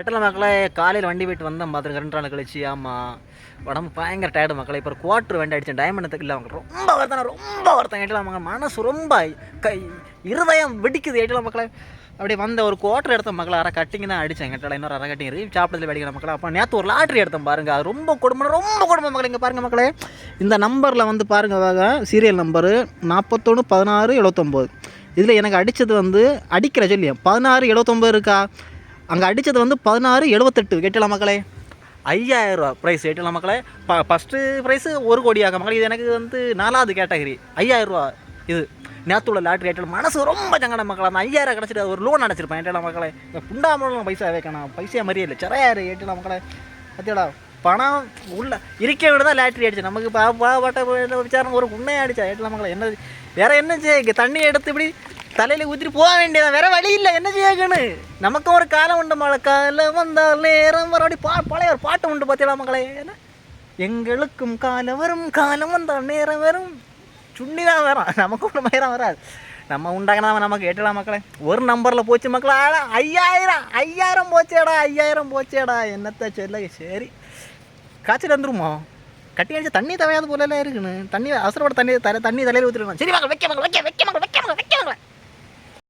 எட்டல மக்களே காலையில் வண்டி போயிட்டு வந்தேன் பார்த்துட்டு 2 நாள் கழிச்சு. ஆமாம், உடம்பு பயங்கர டயர்டு மக்களே. இப்போ குவார்ட்ரு வண்டி அடித்தேன் டைமண்டுக்கு. இல்லை மக்கள் ரொம்ப வருத்தம் எட்டலாம் மக்கள். மனசு ரொம்ப கை இருதயம் வெடிக்குது எட்டலாம் மக்களே. அப்படியே வந்த ஒரு குவார்ட்ரு எடுத்த மக்கள். அரை கட்டிங் தான் அடித்தேன் எட்டலாம். இன்னொரு அரை கட்டிங் இருக்குது சாப்பிட்டதில் வெடிக்கிற மக்கள். அப்போ நேற்று ஒரு லாட்ரி எடுத்தேன் பாருங்கள். அது ரொம்ப குடும்பம் மக்கள். இங்கே பாருங்கள் மக்களே, இந்த நம்பரில் வந்து பாருங்கள் சீரியல் நம்பரு 41 16 79. இதில் எனக்கு அடித்தது அடிக்கிற சொல்லி 16 79 இருக்கா. அங்கே அடித்தது 16 78 கேட்டலாம் மக்களே. 5000 ரூபா ப்ரைஸ் கேட்டலாம் மக்களே. ஃபஸ்ட்டு ப்ரைஸு 1 கோடியாக மக்களே. இது எனக்கு 4வது கேட்டகரி 5000 ரூபா. இது நேற்றுள்ள லாட்ரி ஏட்டலாம். மனசு ரொம்ப சங்கடம் மக்களே. அந்த 5000 கிடச்சிட்டு ஒரு லோன் அடைச்சிருப்பேன் ஏட்டலாம் மக்களே. இந்த புண்டாமலும் பைசா வைக்கணும், பைசா மாதிரியே இல்லை சிறையாரு ஏட்டலாம் மக்களே. பத்தியடா பணம் உள்ள இருக்க விட தான் லாட்ரி அடிச்சு நமக்கு பாட்ட விசாரணை ஒரு உண்மையாக அடித்தா ஏட்டலாம் மக்களே. என்ன வேறு என்ன செய்ய, இங்கே தண்ணி எடுத்து இப்படி தலையில் ஊற்றிட்டு போக வேண்டியதான், வேறு வழி இல்லை. என்ன செய்யணும், நமக்கும் ஒரு காலம் உண்டு. மழை காலம் வந்தால் நேரம் மறுபடி பழைய ஒரு பாட்டு உண்டு பார்த்தீங்களா மக்களே. ஏன்னா எங்களுக்கும் காலம் வரும், காலம் வந்தால் நேரம் வரும், சுண்ணி தான் வரும், நமக்கும் ஒன்று மயிரம் வராது. நம்ம உண்டாகினா நமக்கு ஏட்டலாம் மக்களே. ஒரு நம்பரில் போச்சு மக்களே. 5000 போச்சேடா, 5000 போச்சேடா. என்னத்தை சொல்ல. சரி காய்ச்சல் வந்துருமோ, கட்டி அடிச்சு தண்ணி தவையாது போல இருக்குன்னு தண்ணி அவசரப்பட தண்ணி தலையில் ஊற்றிடணும். சரி வாங்க வைக்க மக்கள், வைக்க மக்கள்.